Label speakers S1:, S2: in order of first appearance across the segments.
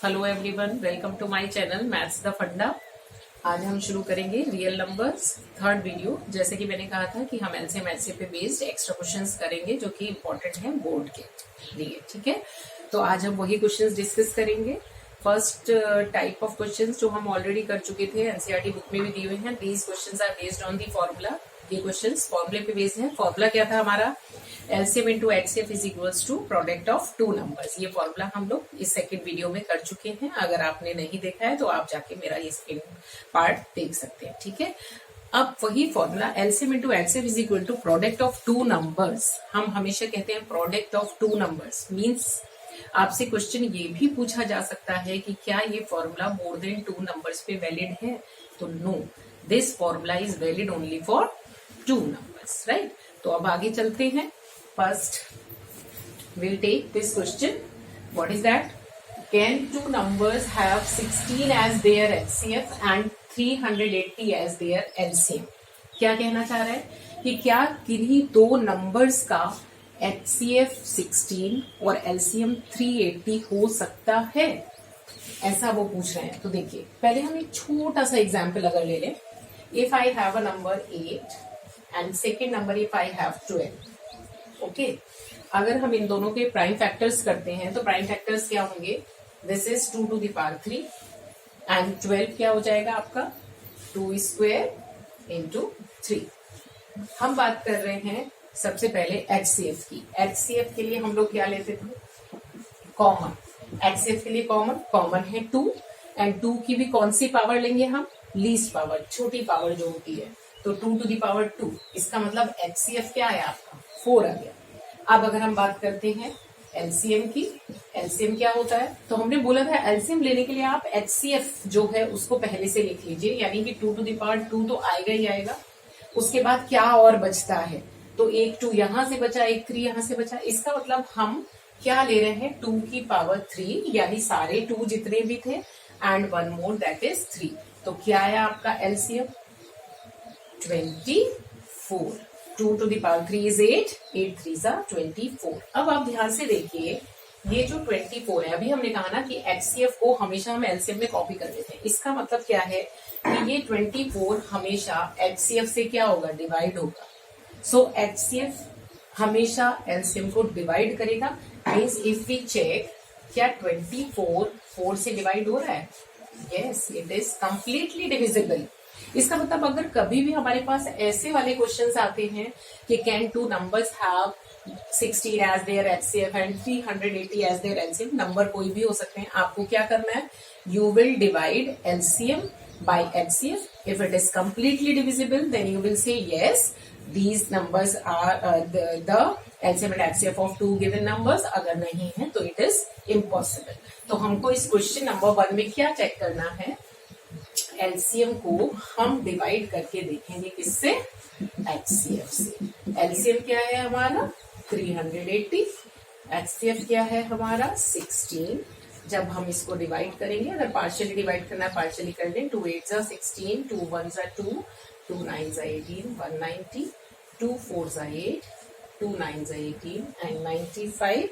S1: Hello everyone, welcome to my channel maths the funda. आज हम शुरू करेंगे रियल नंबर्स थर्ड वीडियो। जैसे कि मैंने कहा था कि हम एलसीएम एचसीएफ पे बेस्ड एक्स्ट्रा क्वेश्चंस करेंगे जो कि इम्पोर्टेंट है बोर्ड के लिए। ठीक है, तो आज हम वही क्वेश्चंस डिस्कस करेंगे। फर्स्ट टाइप ऑफ क्वेश्चंस जो हम ऑलरेडी कर चुके थे, एनसीईआरटी बुक में भी दिए हुए हैं। These questions are based on the formula. ये क्वेश्चंस फॉर्मूले पे बेस्ड है। फॉर्मूला क्या था हमारा? LCM into HCF is equals to product of two numbers. ये फॉर्मूला हम लोग इस सेकंड वीडियो में कर चुके हैं। अगर आपने नहीं देखा है तो आप जाके मेरा ये सेकंड पार्ट देख सकते हैं। ठीक है, अब वही formula LCM into HCF is equal to product of two numbers. हम हमेशा कहते हैं product of two numbers means आपसे क्वेश्चन ये भी पूछा जा सकता है कि क्या ये formula more than two numbers पे वैलिड है? तो no, this formula is valid only for two numbers, right? तो अब आगे चलते हैं। First, we'll take this question. What is that? Can two numbers have 16 as their HCF and 380 as their LCM? क्या कहना चाह रहा है कि क्या किन्हीं दो नंबर्स का HCF 16 और LCM 380 हो सकता है? ऐसा वो पूछ रहे हैं। तो देखिए, पहले हम एक छोटा सा एग्जाम्पल अगर ले लें। If I have a number 8 and second number if I have 12. Okay, अगर हम इन दोनों के प्राइम फैक्टर्स करते हैं तो प्राइम फैक्टर्स क्या होंगे? This is 2 to the power 3 and 12 क्या हो जाएगा आपका? 2 स्क्वायर इंटू 3। हम बात कर रहे हैं सबसे पहले एचसीएफ की। एचसीएफ के लिए हम लोग क्या लेते थे? कॉमन। एचसीएफ के लिए कॉमन है 2 एंड 2 की भी कौन सी पावर लेंगे हम? लीस्ट पावर, छोटी पावर जो होती है। तो 2 टू द पावर 2, इसका मतलब एचसीएफ क्या है आपका? 4 आ गया। अब अगर हम बात करते हैं एलसीएम की, एलसीएम क्या होता है? तो हमने बोला था एलसीएम लेने के लिए आप एचसीएफ जो है उसको पहले से लिख लीजिए, यानी कि 2 टू द पावर 2 तो आएगा ही आएगा। उसके बाद क्या और बचता है? तो एक 2 यहां से बचा, एक 3 यहां से बचा। इसका मतलब हम क्या ले रहे हैं? 2 की पावर 3, यानी सारे 2 जितने भी थे एंड 1 मोर दैट इज 3। तो क्या है आपका LCM? 24। 2 to the power 3 is 8, 8 3s are 24। अब आप ध्यान से देखिए, ये जो 24 है, अभी हमने कहा ना कि एचसीएफ को हमेशा हम एलसीएम में कॉपी कर लेते हैं। इसका मतलब क्या है कि ये 24 हमेशा एचसीएफ से क्या होगा? डिवाइड होगा। सो एचसीएफ हमेशा एलसीएम को डिवाइड करेगा। मीन्स इफ वी चेक, क्या 24 4 से डिवाइड हो रहा है? Yes, it is completely divisible. इसका मतलब अगर कभी भी हमारे पास ऐसे वाले क्वेश्चंस आते हैं कि can two numbers have 16 as their HCF and 380 as their LCM, number कोई भी हो सकते हैं, आपको क्या करना है? You will divide LCM by HCF. If it is completely divisible then you will say yes these numbers are the LCM and HCF of two given numbers। अगर नहीं है तो it is impossible। तो हमको इस क्वेश्चन नंबर 1 में क्या check करना है? एलसीएम को हम डिवाइड करके देखेंगे किससे? एचसीएफ से। एलसीएम क्या है हमारा? 380। एचसीएफ क्या है हमारा? 16। जब हम इसको डिवाइड करेंगे, अगर पार्शियली डिवाइड करना है पार्शियली कर लें। 2 8 जा 16, 2 1 जा 2, 2 9 जा 18, 190, 2 4 जा 8, 2 9 जा 18 एंड 95।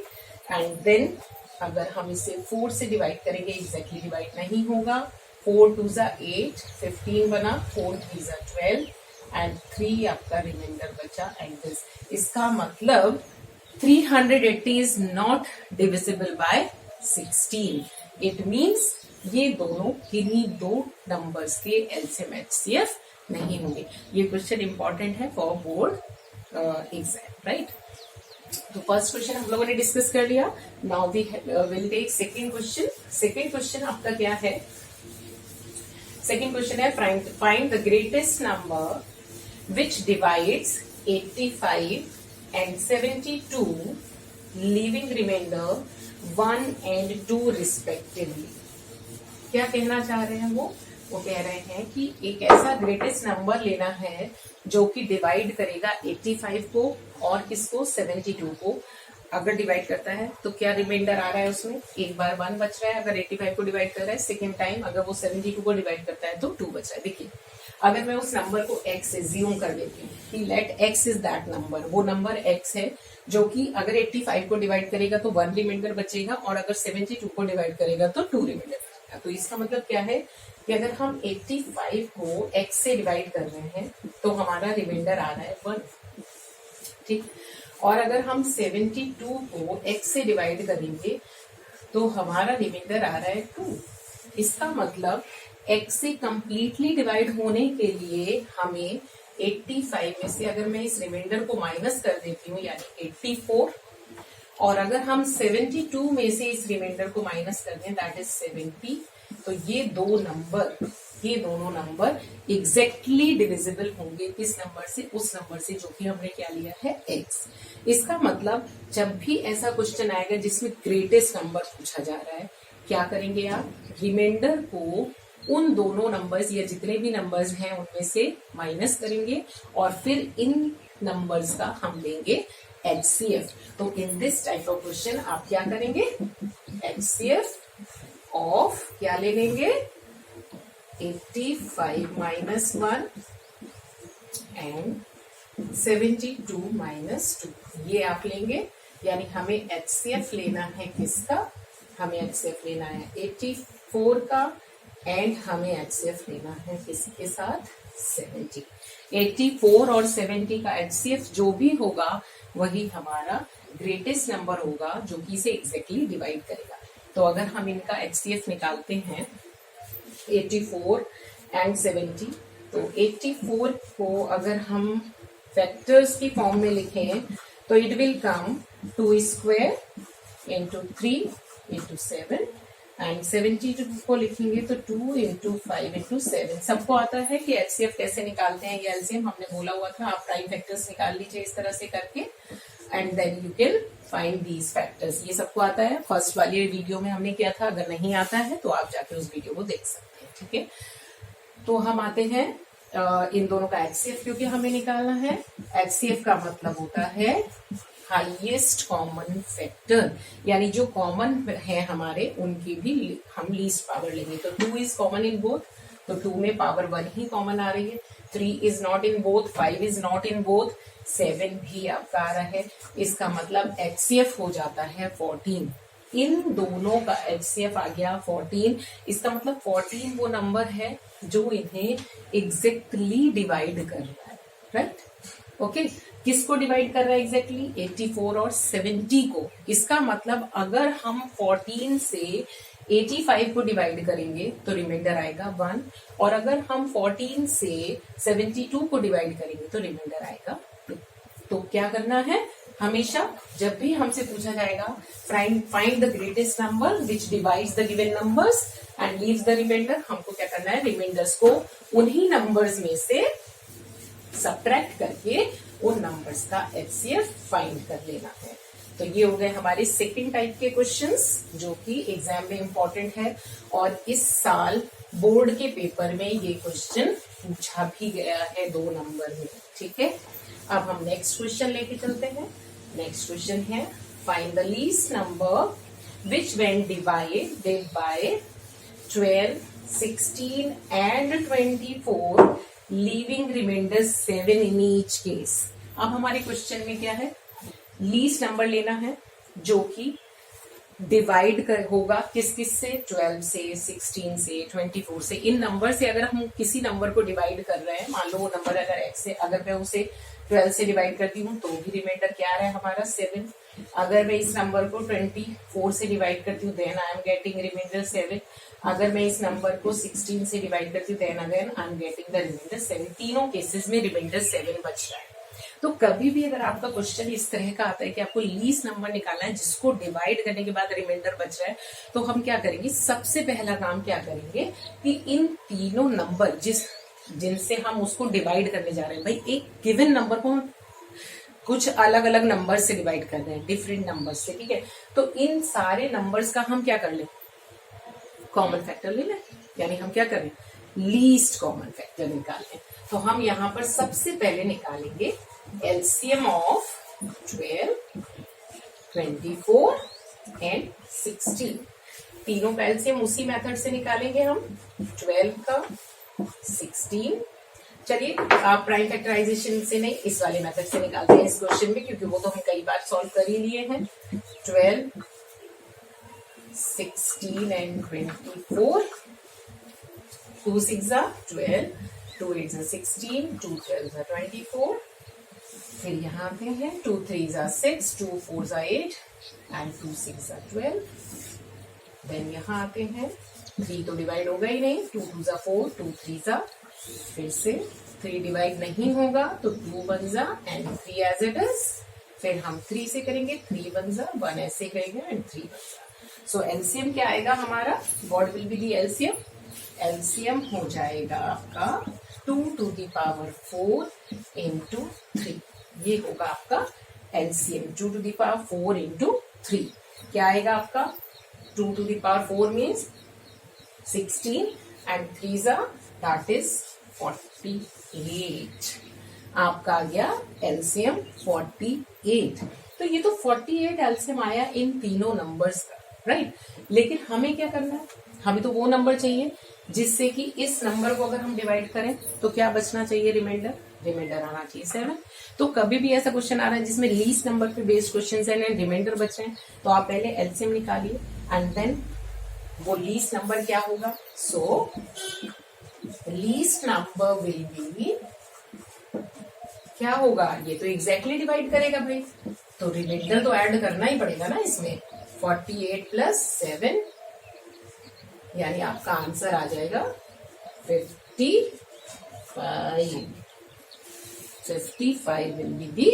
S1: एंड देन अगर हम इसे 4 से डिवाइड करेंगे, एग्जैक्टली डिवाइड नहीं होगा। 4 2 जा 8, 15 बना, 4 3 जा 12 एंड 3 आपका रिमाइंडर बचा एंड दिस। इसका मतलब 380 is not divisible by 16। It means ये दोनों किन्हीं दो नंबर्स के एलसीएम एचसीएफ नहीं होंगे। ये क्वेश्चन इंपॉर्टेंट है फॉर बोर्ड एग्जाम, राइट? तो फर्स्ट क्वेश्चन हम लोगों ने डिस्कस कर लिया। Now we will take second question. Second question आपका क्या है? सेकेंड क्वेश्चन है find the greatest number which divides 85 and 72 leaving remainder 1 and 2 respectively. क्या कहना चाह रहे हैं वो कह रहे हैं कि एक ऐसा ग्रेटेस्ट नंबर लेना है जो कि डिवाइड करेगा 85 को और किसको? 72 को। अगर डिवाइड करता है तो क्या रिमाइंडर आ रहा है उसमें, एक बार 1 बच रहा है। अगर 85 को डिवाइड कर रहा है सेकेंड टाइम, अगर वो 72 को डिवाइड करता है तो 2 बच रहा है। देखिए अगर मैं उस नंबर को x से ज्यूम कर देती हूँ कि let x is that number, वो नंबर x है जो कि अगर 85 को डिवाइड करेगा तो 1 रिमाइंडर बचेगा, और अगर 72 को डिवाइड करेगा तो 2 रिमाइंडर बचेगा। तो इसका मतलब क्या है कि अगर हम 85 को x से डिवाइड कर रहे हैं तो हमारा रिमाइंडर आ रहा है 1, ठीक। और अगर हम 72 को x से डिवाइड करेंगे तो हमारा रिमाइंडर आ रहा है 2। इसका मतलब x से कंप्लीटली डिवाइड होने के लिए हमें 85 में से अगर मैं इस रिमाइंडर को माइनस कर देती हूँ यानी 84, और अगर हम 72 में से इस रिमाइंडर को माइनस कर दें दैट इज 70, तो ये दोनों नंबर एग्जैक्टली डिविजिबल होंगे किस नंबर से, उस नंबर से जो कि हमने क्या लिया है x। इसका मतलब जब भी ऐसा क्वेश्चन आएगा जिसमें ग्रेटेस्ट नंबर पूछा जा रहा है, क्या करेंगे आप, रिमाइंडर को उन दोनों नंबर्स या जितने भी नंबर्स हैं उनमें से माइनस करेंगे और फिर इन नंबर्स का हम लेंगे HCF। तो in this type of question आप क्या करेंगे, HCF ऑफ क्या ले लेंगे, 85 minus 1 and 72 minus 2, ये आप लेंगे। यानी हमें HCF लेना है किसका, हमें HCF लेना है 84 का, एंड हमें HCF लेना है किसके साथ, 70। 84 और 70 का HCF जो भी होगा वही हमारा ग्रेटेस्ट नंबर होगा जो कि इसे एग्जैक्टली डिवाइड करेगा। तो अगर हम इनका HCF निकालते हैं 84 एंड 70, तो 84 को अगर हम फैक्टर्स की फॉर्म में लिखें तो it will come 2 square into 3 into 7, and 72 को लिखेंगे तो 2 इंटू 5 इंटू 7। सबको आता है कि HCF कैसे निकालते हैं, ये LCM हमने बोला हुआ था, आप प्राइम फैक्टर्स निकाल लीजिए इस तरह से करके, and then you can find these factors. ये सबको आता है, फर्स्ट वाली वीडियो में हमने किया था, अगर नहीं आता है तो आप जाके उस वीडियो को देख सकते हैं, ठीक है। तो हम आते हैं इन दोनों का HCF क्योंकि हमें निकालना है। HCF का मतलब होता है हाईएस्ट कॉमन फैक्टर, यानी जो कॉमन है हमारे उनकी भी हम लीस्ट पावर लेंगे। तो 2 इज कॉमन इन बोथ, तो 2 में पावर 1 ही कॉमन आ रही है। 3 is not in both, 5 is not in both, 7 भी आपका आ रहा है। इसका मतलब HCF हो जाता है 14। इन दोनों का HCF आ गया 14। इसका मतलब 14 वो नंबर है जो इन्हें एग्जैक्टली डिवाइड कर रहा है, राइट, ओके। किसको डिवाइड कर रहा है एग्जैक्टली, 84 और 70 को। इसका मतलब अगर हम 14 से 85 को डिवाइड करेंगे तो रिमाइंडर आएगा 1, और अगर हम 14 से 72 को डिवाइड करेंगे तो रिमाइंडर आएगा 2। तो क्या करना है, हमेशा जब भी हमसे पूछा जाएगा find the greatest number which divides the given numbers and leaves the remainder, हमको क्या करना है, रिमाइंडर्स को उन्हीं नंबर्स में से सब्ट्रैक्ट करके उन नंबर्स का HCF फाइंड कर लेना है। तो ये हो गए हमारे सेकंड टाइप के क्वेश्चंस जो कि एग्जाम में इंपॉर्टेंट है, और इस साल बोर्ड के पेपर में ये क्वेश्चन पूछा भी गया है 2 नंबर में, ठीक है। अब हम नेक्स्ट क्वेश्चन लेके चलते हैं। नेक्स्ट क्वेश्चन है find the least number which when divided by 12, 16 and 24 leaving remainder 7 in each case. अब हमारे क्वेश्चन में क्या है, लीस्ट नंबर लेना है जो कि डिवाइड कर होगा किस किस से, 12 से, 16 से, 24 से। इन नंबर से अगर हम किसी नंबर को डिवाइड कर रहे हैं, मान लो वो नंबर अगर x है, अगर मैं उसे 12 से डिवाइड करती हूँ तो भी रिमाइंडर क्या आ रहा है हमारा 7। अगर मैं इस नंबर को 24 से डिवाइड करती हूँ then I am getting remainder 7। अगर मैं इस नंबर को 16 से डिवाइड करती हूँ then again I am getting the remainder 7। तीनों केसेस में रिमाइंडर 7 बच रहा है। तो कभी भी अगर आपका क्वेश्चन इस तरह का आता है कि आपको लीस्ट नंबर निकालना है जिसको डिवाइड करने के बाद रिमाइंडर बच रहा है, तो हम क्या करेंगे, सबसे पहला काम क्या करेंगे कि इन तीनों नंबर जिनसे हम उसको डिवाइड करने जा रहे हैं, भाई एक गिवन नंबर को हम कुछ अलग अलग नंबर से डिवाइड कर रहे हैं, डिफरेंट नंबर से, ठीक है। तो इन सारे नंबर्स का हम क्या कर ले, कॉमन फैक्टर ले लें, यानी हम क्या करें, लीस्ट कॉमन फैक्टर निकालें। तो हम यहाँ पर सबसे पहले निकालेंगे LCM of 12 24 एंड 16। तीनों का एलसीएम उसी मेथड से निकालेंगे हम, 12 का 16। चलिए आप प्राइम फैक्टराइजेशन से नहीं, इस वाले मेथड से निकालते हैं इस क्वेश्चन में, क्योंकि वो तो हम कई बार सॉल्व कर ही लिए हैं। 12, 16 एंड 24, 2 6 12, 2 8 16, 2 12 24। फिर यहाँ आते हैं 2 3 6, 2 4 8 एंड 2 6 12। देन यहाँ आते हैं 3 तो डिवाइड होगा ही नहीं, 2 2 4, 2 3 फिर से 3 डिवाइड नहीं होगा तो 2 1 एंड 3 एज इट इज। फिर हम 3 से करेंगे, 3 1 1 ऐसे करेंगे एंड 3 1। सो एलसीएम क्या आएगा हमारा, what will be the LCM? LCM हो जाएगा आपका 2 to the power 4 into 3। ये होगा आपका LCM, 2 to the power 4 into 3। क्या आएगा आपका? 2 to the power 4 means 16 and 3s that is 48। आपका आ गया एलसीएम 48। तो ये तो 48 एलसीएम आया इन तीनों नंबर्स का, राइट। लेकिन हमें क्या करना है, हमें तो वो नंबर चाहिए जिससे कि इस नंबर को अगर हम डिवाइड करें तो क्या बचना चाहिए, रिमाइंडर। रिमाइंडर आना चाहिए 7। तो कभी भी ऐसा क्वेश्चन आ रहा है जिसमें लीस्ट नंबर पे बेस्ड क्वेश्चन है एंड रिमाइंडर बच रहे हैं, तो आप पहले एलसीएम निकालिए एंड देन वो लीस्ट नंबर क्या होगा। सो लीस्ट नंबर विल बी, क्या होगा, ये तो एग्जैक्टली डिवाइड करेगा भाई, तो रिमाइंडर तो ऐड करना ही पड़ेगा ना इसमें। 48 प्लस 7 यानी आपका आंसर आ जाएगा 55। 55 will be the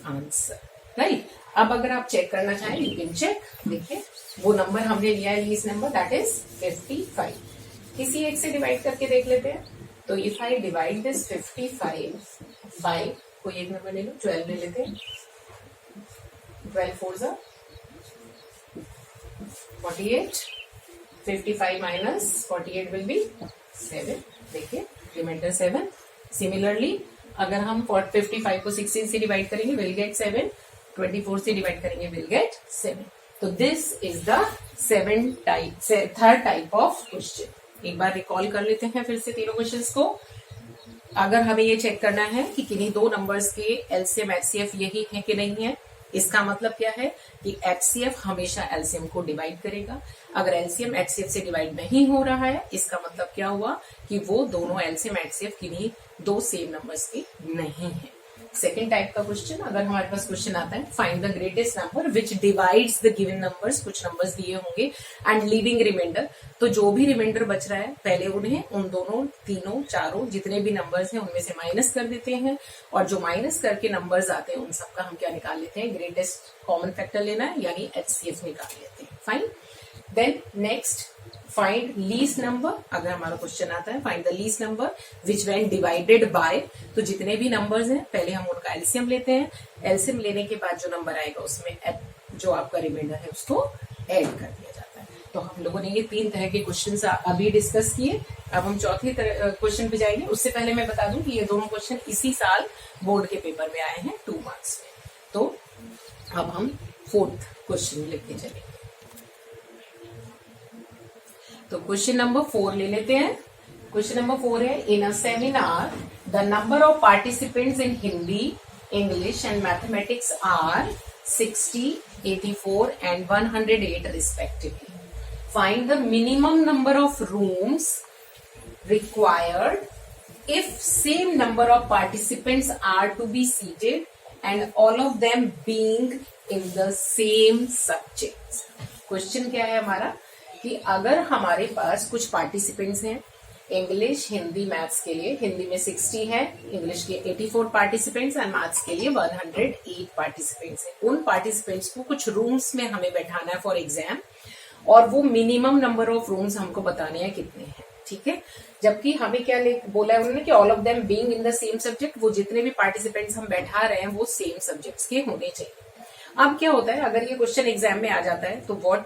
S1: answer, right. अब अगर आप चेक करना चाहें यू कैन चेक। देखिए वो नंबर हमने लिया है लीस्ट नंबर, दैट इज 55। किसी एक से डिवाइड करके देख लेते हैं। तो if I divide this 55 by, कोई एक नंबर ले लो, 12 ले लेते हैं। 12 4 48, 55 माइनस 48 विल बी 7। देखिए रिमाइंडर 7। सिमिलरली अगर हम 55 को 16 से डिवाइड करेंगे विल गेट 7, 24 से डिवाइड करेंगे विल गेट 7। तो this is the third type of question. एक बार रिकॉल कर लेते हैं फिर से तीनों क्वेश्चंस को। अगर हमें ये चेक करना है कि किन्हीं दो नंबर्स के एलसीएम एचसीएफ यही है कि नहीं है, इसका मतलब क्या है कि एचसीएफ हमेशा एलसीएम को डिवाइड करेगा। अगर एलसीएम एचसीएफ से डिवाइड नहीं हो रहा है, इसका मतलब क्या हुआ कि वो दोनों एलसीएम एचसीएफ किन्हीं दो सेम नंबर्स के नहीं है। सेकेंड टाइप का क्वेश्चन, अगर हमारे पास क्वेश्चन आता है find the greatest number which divides the given numbers, कुछ नंबर्स दिए होंगे एंड लीविंग रिमाइंडर, तो जो भी रिमाइंडर बच रहा है पहले उन्हें उन दोनों तीनों चारों जितने भी नंबर्स हैं उनमें से माइनस कर देते हैं, और जो माइनस करके नंबर्स आते हैं उन सबका हम क्या निकाल लेते हैं, ग्रेटेस्ट कॉमन फैक्टर लेना है यानी एचसीएफ निकाल लेते हैं। Fine. Then next find least number. अगर हमारा क्वेश्चन आता है find the least number which when divided by, तो जितने भी नंबर्स हैं पहले हम उनका एलसीएम लेते हैं। एलसीएम लेने के बाद जो नंबर आएगा उसमें जो आपका रिमाइंडर है उसको ऐड कर दिया जाता है। तो हम लोगों ने ये तीन तरह के क्वेश्चन अभी डिस्कस किए। अब हम चौथे क्वेश्चन पे जाएंगे। उससे पहले मैं बता दूं कि ये दोनों क्वेश्चन इसी साल बोर्ड के पेपर में आए हैं 2 मार्क्स में। तो अब हम फोर्थ क्वेश्चन लेके चलेंगे। तो क्वेश्चन नंबर 4 ले लेते हैं। क्वेश्चन नंबर 4 है, in a seminar the number of participants in Hindi, English and mathematics are 60, 84 and 108 respectively. Find the minimum number of rooms required if same number of participants are to be seated and all of them being in the same subjects. Question क्या है हमारा कि अगर हमारे पास कुछ participants हैं English, Hindi, maths के लिए, हिंदी में 60 है, इंग्लिश के 84 पार्टिसिपेंट्स एंड मैथ्स के लिए 108 पार्टिसिपेंट्स हैं। उन पार्टिसिपेंट्स को कुछ रूम्स में हमें बैठाना है फॉर एग्जाम, और वो मिनिमम नंबर ऑफ रूम्स हमको बताने हैं कितने हैं, ठीक है। जबकि हमें क्या बोला है उन्होंने कि all of them being in the same subject, वो जितने भी पार्टिसिपेंट्स हम बैठा रहे हैं वो सेम सब्जेक्ट्स के होने चाहिए। अब क्या होता है अगर ये क्वेश्चन एग्जाम में आ जाता है तो what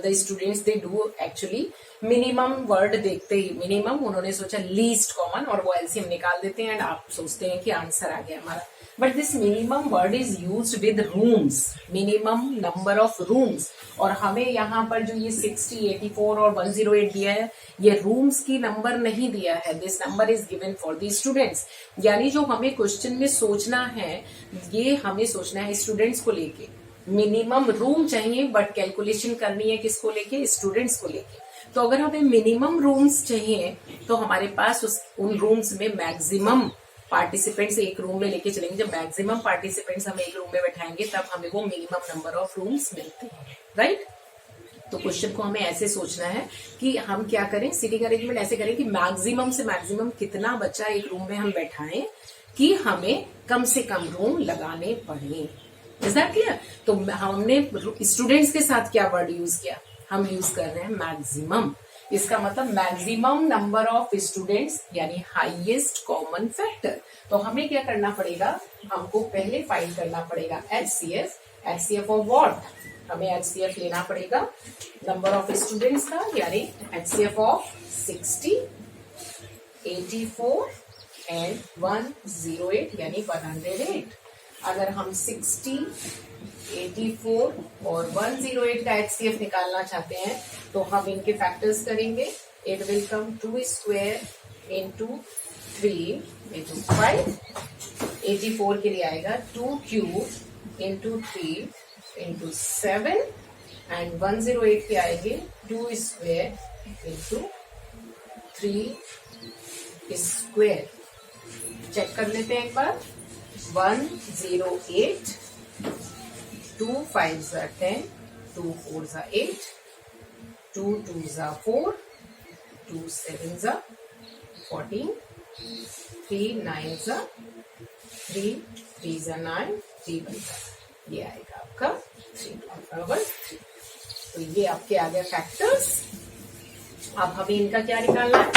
S1: the students they do actually, minimum word देखते ही मिनिमम उन्होंने सोचा लीस्ट कॉमन और वो एलसीएम निकाल देते हैं एंड आप सोचते हैं कि आंसर आ गया हमारा। But this minimum word is used with rooms, minimum number of rooms. और हमें यहाँ पर जो ये 60, 84 और 108 दिया है, ये रूम्स की नंबर नहीं दिया है। This number is given for the students. यानी जो हमें क्वेश्चन में सोचना है, ये हमें सोचना है स्टूडेंट्स को लेके। मिनिमम रूम चाहिए बट कैलकुलेशन करनी है किसको लेके, स्टूडेंट्स को लेके। तो अगर हमें मिनिमम रूम्स चाहिए तो हमारे पास उन रूम्स में मैक्सिमम पार्टिसिपेंट्स एक रूम में लेके चलेंगे। जब मैक्सिमम पार्टिसिपेंट्स हम एक रूम में बैठाएंगे तब हमें वो मिनिमम नंबर ऑफ रूम्स मिलते हैं, राइट। तो क्वेश्चन को हमें ऐसे सोचना है कि हम क्या करें, सीटिंग अरेंजमेंट ऐसे करें कि मैक्सिमम से मैक्सिमम कितना बच्चा एक रूम में हम बैठाएं कि हमें कम से कम रूम लगाने पड़े। Is that clear? तो हमने स्टूडेंट्स के साथ क्या वर्ड यूज किया, हम यूज कर रहे हैं मैक्सिमम। इसका मतलब मैक्सिमम नंबर ऑफ स्टूडेंट्स यानी हाईएस्ट कॉमन फैक्टर। तो हमें क्या करना पड़ेगा, हमको पहले फाइंड करना पड़ेगा एचसीएफ। एचसीएफ ऑफ व्हाट, हमें एचसीएफ लेना पड़ेगा नंबर ऑफ स्टूडेंट्स का, यानी एचसीएफ ऑफ 60, 84 एंड 108 यानी 108। अगर हम 60, 84 और 108 का एचसीएफ निकालना चाहते हैं तो हम इनके फैक्टर्स करेंगे। It will come 2 square into 3 into 5। 84 के लिए आएगा 2 क्यूब इंटू 3 इंटू 7 एंड 108 के आएंगे 2 स्क्वायर इंटू 3 स्क्वायर। चेक कर लेते हैं एक बार। 108, 2 5s are 10, 2 4s are 8, 2 2s are 4, 2 7s are 14, 3 9s are 3, 3s are 9, 3 1s are, ये आएगा आपका 3 तो ये आपके आ गया फैक्टर्स। अब हमें इनका क्या निकालना है,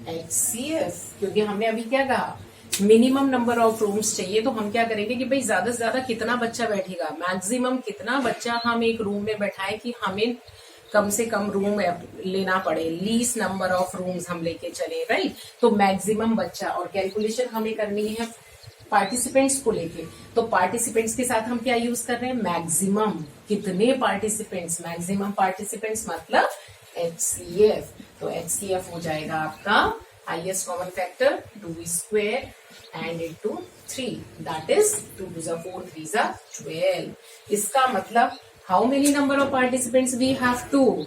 S1: एचसीएफ। क्योंकि हमने अभी क्या कहा, मिनिमम नंबर ऑफ रूम्स चाहिए। तो हम क्या करेंगे कि भाई ज्यादा से ज्यादा कितना बच्चा बैठेगा, मैक्सिमम कितना बच्चा हम एक रूम में बैठाएं कि हमें कम से कम रूम लेना पड़े, लीस्ट नंबर ऑफ रूम्स हम लेके चले, राइट। तो मैक्सिमम बच्चा, और कैलकुलेशन हमें करनी है पार्टिसिपेंट्स को लेके। तो पार्टिसिपेंट्स के साथ हम क्या यूज कर रहे हैं, मैक्सिमम। कितने पार्टिसिपेंट्स, मैक्सिमम पार्टिसिपेंट्स मतलब एचसीएफ। तो एचसीएफ हो जाएगा आपका highest common factor 2 square and into 3, that is 2 2s are 4, 3s are 12। इसका मतलब how many number of participants we have to,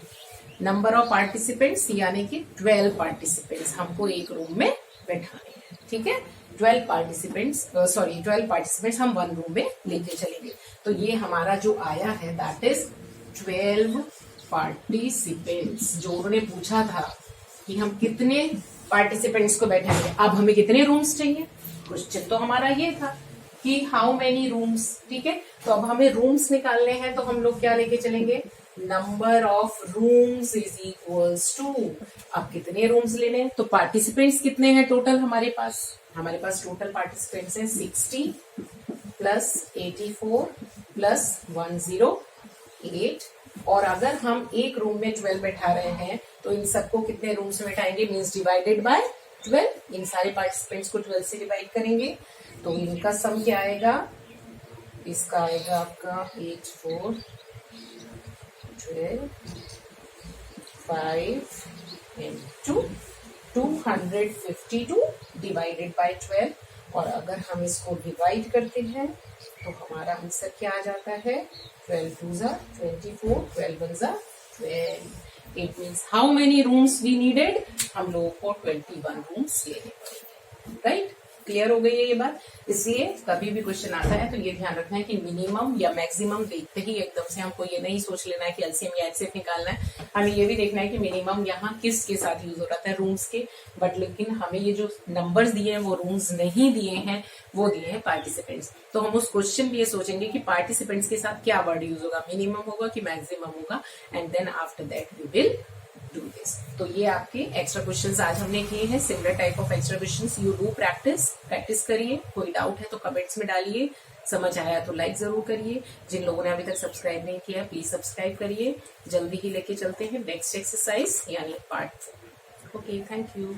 S1: number of participants यानी कि 12 पार्टिसिपेंट्स हमको एक रूम में बैठाने हैं, ठीक है। 12 पार्टिसिपेंट्स हम वन रूम में लेके चलेंगे। तो ये हमारा जो आया है दैट इज 12 पार्टिसिपेंट्स। जो उन्होंने पूछा था कि हम कितने पार्टिसिपेंट्स को बैठाएंगे, अब हमें कितने रूम्स चाहिए, क्वेश्चन तो हमारा ये था कि हाउ मेनी रूम्स, ठीक है। तो अब हमें रूम्स निकालने हैं तो हम लोग क्या लेके चलेंगे, number of rooms is equals to, अब कितने रूम्स लेने हैं, तो पार्टिसिपेंट्स कितने हैं टोटल हमारे पास टोटल पार्टिसिपेंट्स हैं 60 प्लस 84 प्लस 108। और अगर हम एक रूम में 12 बैठा रहे हैं तो इन सबको कितने रूम्स में बैठाएंगे, मीन्स डिवाइडेड बाय 12। इन सारे पार्टिसिपेंट्स को 12 से डिवाइड करेंगे तो इनका सम क्या आएगा, इसका आएगा आपका 8 4 12 5 into 252 डिवाइडेड बाय 12। और अगर हम इसको डिवाइड करते हैं तो हमारा आंसर क्या आ जाता है, 12 2s are 24, 12 1s are 12। It means how many rooms we needed, हम लोगों को 21 रूम्स लेने पड़ेंगे, राइट। क्लियर हो गई है ये बात। इसलिए कभी भी क्वेश्चन आता है तो ये ध्यान रखना है कि मिनिमम या मैक्सिमम देखते ही एकदम से हमको ये नहीं सोच लेना है कि एलसीएम या एचसीएफ निकालना है। हमें ये भी देखना है कि मिनिमम यहाँ किस के साथ यूज हो रहा है, रूम्स के। बट लेकिन हमें ये जो नंबर्स दिए हैं वो रूम्स नहीं दिए हैं, वो दिए हैं पार्टिसिपेंट्स। तो हम उस क्वेश्चन में ये सोचेंगे कि पार्टिसिपेंट्स के साथ क्या वर्ड यूज होगा, मिनिमम होगा कि मैक्सिमम होगा, and then after that we will do this. तो ये आपके एक्स्ट्रा क्वेश्चंस आज हमने किए हैं, similar type of extra questions. You do practice करिए। कोई डाउट है तो कमेंट्स में डालिए, समझ आया तो लाइक जरूर करिए। जिन लोगों ने अभी तक सब्सक्राइब नहीं किया प्लीज सब्सक्राइब करिए। जल्दी ही लेके चलते हैं नेक्स्ट एक्सरसाइज यानी पार्ट 4। Okay, thank you.